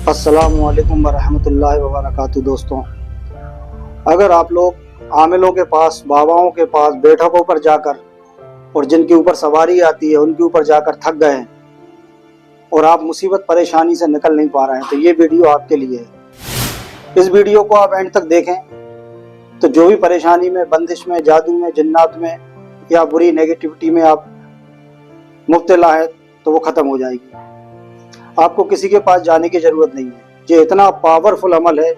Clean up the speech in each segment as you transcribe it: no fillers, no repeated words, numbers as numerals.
अस्सलामु अलैकुम वरहमतुल्लाहि वबरकातुहू। दोस्तों, अगर आप लोग आमिलों के पास, बाबाओं के पास, बैठकों पर जाकर और जिनके ऊपर सवारी आती है उनके ऊपर जाकर थक गए हैं और आप मुसीबत परेशानी से निकल नहीं पा रहे हैं, तो ये वीडियो आपके लिए है। इस वीडियो को आप एंड तक देखें तो जो भी परेशानी में, बंदिश में, जादू में, जिन्नात में या बुरी नेगेटिविटी में आप मुब्तला है तो वो ख़त्म हो जाएगी। आपको किसी के पास जाने की ज़रूरत नहीं है। ये इतना पावरफुल अमल है,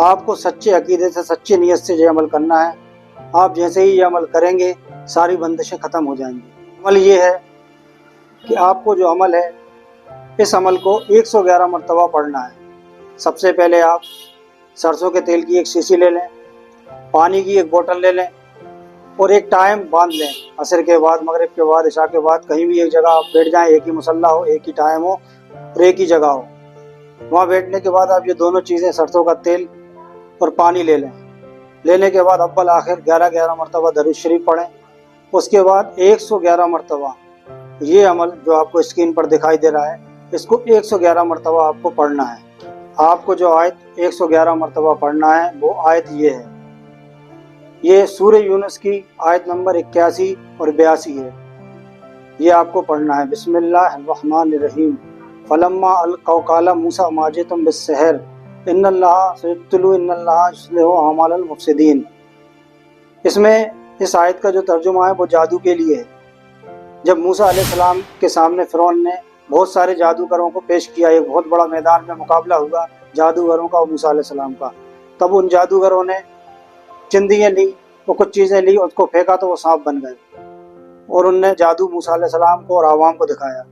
आपको सच्चे अकीदे से, सच्ची नीयत से ये अमल करना है। आप जैसे ही ये अमल करेंगे सारी बंदिशें ख़त्म हो जाएंगी। अमल ये है कि आपको जो अमल है, इस अमल को 111 मरतबा पढ़ना है। सबसे पहले आप सरसों के तेल की एक शीशी ले लें, पानी की एक बोतल ले लें और एक टाइम बांध लें। असर के बाद, मगरिब के बाद, इशा के बाद कहीं भी एक जगह आप बैठ जाएं, एक ही मुसल्ला हो, एक ही टाइम हो और एक ही जगह हो। वहाँ बैठने के बाद आप ये दोनों चीज़ें, सरसों का तेल और पानी ले लें। लेने के बाद अव्वल आखिर 11-11 मरतबा दरूद शरीफ पढ़ें। उसके बाद 111 मरतबा ये अमल जो आपको स्क्रीन पर दिखाई दे रहा है, इसको 111 मरतबा आपको पढ़ना है। आपको जो आयत 111 मरतबा पढ़ना है वो आयत ये है। ये सूरह यूनुस की आयत नंबर 81 और 82 है। ये आपको पढ़ना है। बिस्मिल्लाहिर्रहमानिर्रहीम। फलम्मा अलक़ौ क़ाला मूसा मा जिअ्तुम बिस्सिहर इन्नल्लाहा सयुब्तिलु इन्नल्लाहा युस्लिहु अमालल मुफ़्सिदीन। इसमें इस आयत का जो तर्जुमा है वो जादू के लिए है। जब मूसा अलैहिस्सलाम के सामने फ़िरौन ने बहुत सारे जादूगरों को पेश किया, एक बहुत बड़ा मैदान में मुकाबला हुआ जादूगरों का और मूसा अलैहिस्सलाम का, तब उन जादूगरों ने चिंदियाँ ली, वो कुछ चीज़ें ली, उसको फेंका तो वो सांप बन गए और उनने जादू मूसा अलैहिस्सलाम को और आवाम को दिखाया।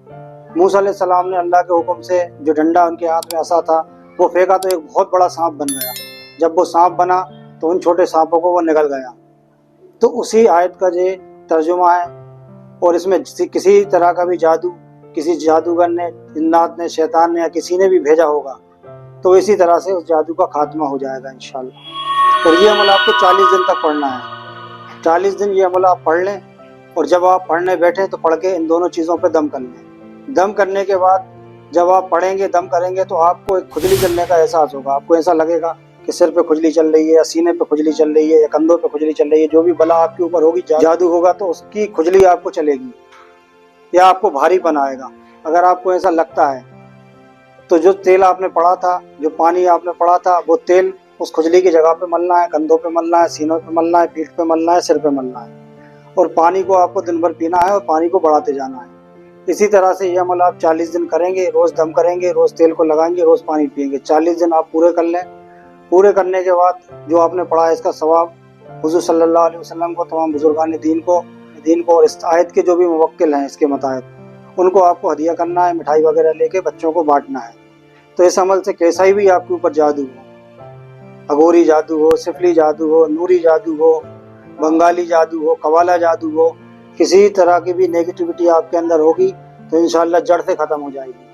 मूसा अलैहिस्सलाम ने अल्लाह के हुक्म से जो डंडा उनके हाथ में असा था वो फेंका तो एक बहुत बड़ा सांप बन गया। जब वो सांप बना तो उन छोटे सांपों को वो निगल गया। तो उसी आयत का ये तर्जुमा है। और इसमें किसी तरह का भी जादू किसी जादूगर ने, जिन्नात ने, शैतान ने या किसी ने भी भेजा होगा तो इसी तरह से उस जादू का खात्मा हो जाएगा इंशाअल्लाह। और ये अमल आपको 40 दिन तक पढ़ना है। 40 दिन ये अमल आप पढ़ लें और जब आप पढ़ने बैठे तो पढ़ के इन दोनों चीज़ों पे दम कर लें। दम करने के बाद जब आप पढ़ेंगे, दम करेंगे तो आपको एक खुजली चलने का एहसास होगा। आपको ऐसा लगेगा कि सिर पे खुजली चल रही है या सीने पे खुजली चल रही है या कंधों पे खुजली चल रही है। जो भी बला आपके ऊपर होगी, जादू होगा तो उसकी खुजली आपको चलेगी या आपको भारीपन आएगा। अगर आपको ऐसा लगता है तो जो तेल आपने पढ़ा था, जो पानी आपने पढ़ा था, वो तेल उस खुजली की जगह पे मलना है, कंधों पे मलना है, सीनों पे मलना है, पीठ पे मलना है, सिर पे मलना है। और पानी को आपको दिन भर पीना है और पानी को बढ़ाते जाना है। इसी तरह से ये अमल आप 40 दिन करेंगे। रोज़ दम करेंगे, रोज़ तेल को लगाएंगे, रोज़ पानी पिएंगे। 40 दिन आप पूरे कर लें। पूरे करने के बाद जो आपने पढ़ा है इसका सवाब हुज़ूर सल्लल्लाहु अलैहि वसल्लम को, तमाम बुजुर्गान दीन को और इस आयत के जो भी मुवक्किल हैं इसके मुताबिक उनको आपको हदिया करना है। मिठाई वगैरह लेके बच्चों को बांटना है। तो इस अमल से कैसा ही भी आपके ऊपर जादू हो, अघोरी जादू हो, सिफली जादू हो, नूरी जादू हो, बंगाली जादू हो, कवाला जादू हो, किसी तरह की भी नेगेटिविटी आपके अंदर होगी तो इंशाअल्लाह जड़ से ख़त्म हो जाएगी।